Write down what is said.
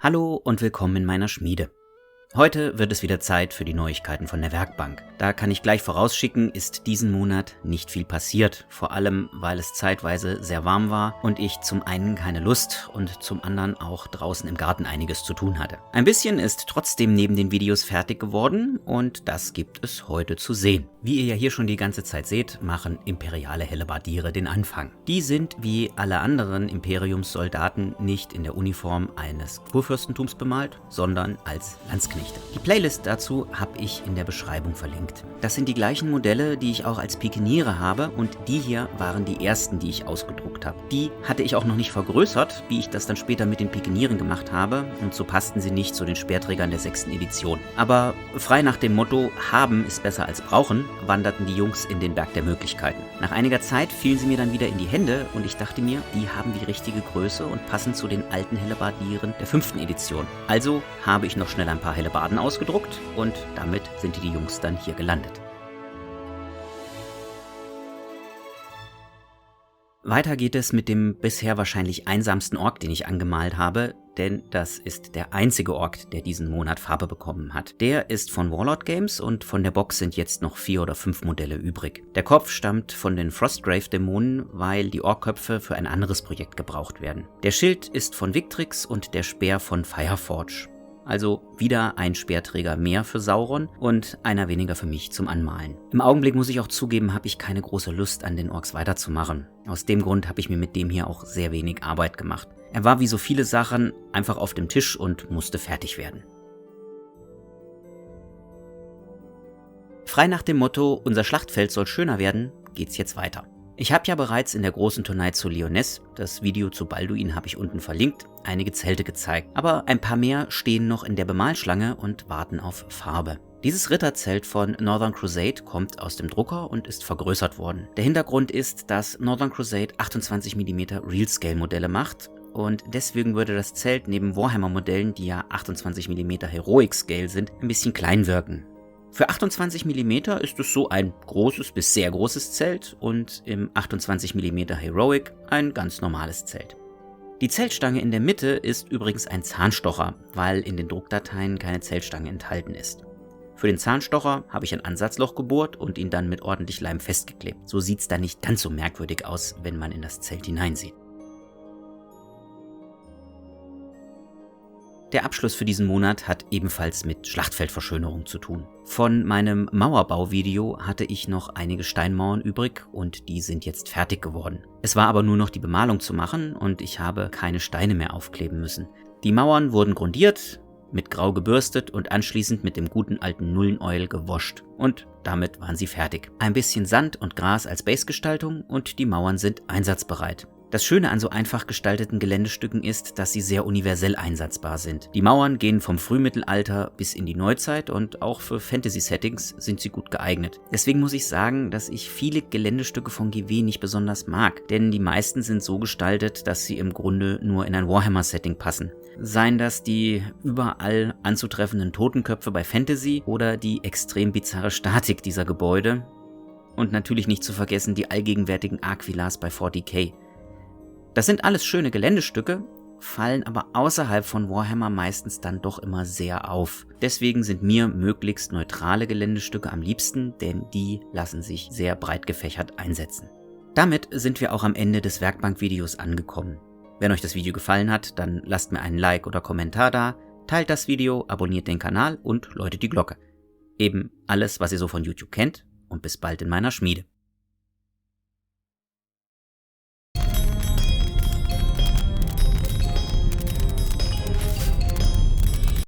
Hallo und willkommen in meiner Schmiede. Heute wird es wieder Zeit für die Neuigkeiten von der Werkbank. Da kann ich gleich vorausschicken, ist diesen Monat nicht viel passiert, vor allem weil es zeitweise sehr warm war und ich zum einen keine Lust und zum anderen auch draußen im Garten einiges zu tun hatte. Ein bisschen ist trotzdem neben den Videos fertig geworden und das gibt es heute zu sehen. Wie ihr ja hier schon die ganze Zeit seht, machen imperiale Hellebardiere den Anfang. Die sind wie alle anderen Imperiumssoldaten nicht in der Uniform eines Kurfürstentums bemalt, sondern als Landsknechte. Die Playlist dazu habe ich in der Beschreibung verlinkt. Das sind die gleichen Modelle, die ich auch als Pikeniere habe und die hier waren die ersten, die ich ausgedruckt habe. Die hatte ich auch noch nicht vergrößert, wie ich das dann später mit den Pikenieren gemacht habe und so passten sie nicht zu den Speerträgern der 6. Edition. Aber frei nach dem Motto, haben ist besser als brauchen, wanderten die Jungs in den Berg der Möglichkeiten. Nach einiger Zeit fielen sie mir dann wieder in die Hände und ich dachte mir, die haben die richtige Größe und passen zu den alten Hellebardieren der 5. Edition. Also habe ich noch schnell ein paar Hellebarden ausgedruckt und damit sind die Jungs dann hier gelandet. Weiter geht es mit dem bisher wahrscheinlich einsamsten Ork, den ich angemalt habe, denn das ist der einzige Ork, der diesen Monat Farbe bekommen hat. Der ist von Warlord Games und von der Box sind jetzt noch 4 oder 5 Modelle übrig. Der Kopf stammt von den Frostgrave-Dämonen, weil die Orkköpfe für ein anderes Projekt gebraucht werden. Der Schild ist von Victrix und der Speer von Fireforge. Also wieder ein Speerträger mehr für Sauron und einer weniger für mich zum Anmalen. Im Augenblick muss ich auch zugeben, habe ich keine große Lust an den Orks weiterzumachen. Aus dem Grund habe ich mir mit dem hier auch sehr wenig Arbeit gemacht. Er war wie so viele Sachen einfach auf dem Tisch und musste fertig werden. Frei nach dem Motto, unser Schlachtfeld soll schöner werden, geht's jetzt weiter. Ich habe ja bereits in der großen Tournee zu Lyonesse, das Video zu Balduin habe ich unten verlinkt, einige Zelte gezeigt. Aber ein paar mehr stehen noch in der Bemalschlange und warten auf Farbe. Dieses Ritterzelt von Northern Crusade kommt aus dem Drucker und ist vergrößert worden. Der Hintergrund ist, dass Northern Crusade 28 mm Real-Scale Modelle macht. Und deswegen würde das Zelt neben Warhammer-Modellen, die ja 28 mm Heroic Scale sind, ein bisschen klein wirken. Für 28 mm ist es so ein großes bis sehr großes Zelt und im 28 mm Heroic ein ganz normales Zelt. Die Zeltstange in der Mitte ist übrigens ein Zahnstocher, weil in den Druckdateien keine Zeltstange enthalten ist. Für den Zahnstocher habe ich ein Ansatzloch gebohrt und ihn dann mit ordentlich Leim festgeklebt. So sieht es dann nicht ganz so merkwürdig aus, wenn man in das Zelt hineinsieht. Der Abschluss für diesen Monat hat ebenfalls mit Schlachtfeldverschönerung zu tun. Von meinem Mauerbauvideo hatte ich noch einige Steinmauern übrig und die sind jetzt fertig geworden. Es war aber nur noch die Bemalung zu machen und ich habe keine Steine mehr aufkleben müssen. Die Mauern wurden grundiert, mit Grau gebürstet und anschließend mit dem guten alten Nullenoil gewoscht. Und damit waren sie fertig. Ein bisschen Sand und Gras als Basegestaltung und die Mauern sind einsatzbereit. Das Schöne an so einfach gestalteten Geländestücken ist, dass sie sehr universell einsatzbar sind. Die Mauern gehen vom Frühmittelalter bis in die Neuzeit und auch für Fantasy-Settings sind sie gut geeignet. Deswegen muss ich sagen, dass ich viele Geländestücke von GW nicht besonders mag, denn die meisten sind so gestaltet, dass sie im Grunde nur in ein Warhammer-Setting passen. Seien das die überall anzutreffenden Totenköpfe bei Fantasy oder die extrem bizarre Statik dieser Gebäude und natürlich nicht zu vergessen die allgegenwärtigen Aquilars bei 40k. Das sind alles schöne Geländestücke, fallen aber außerhalb von Warhammer meistens dann doch immer sehr auf. Deswegen sind mir möglichst neutrale Geländestücke am liebsten, denn die lassen sich sehr breit gefächert einsetzen. Damit sind wir auch am Ende des Werkbank-Videos angekommen. Wenn euch das Video gefallen hat, dann lasst mir einen Like oder Kommentar da, teilt das Video, abonniert den Kanal und läutet die Glocke. Eben alles, was ihr so von YouTube kennt und bis bald in meiner Schmiede.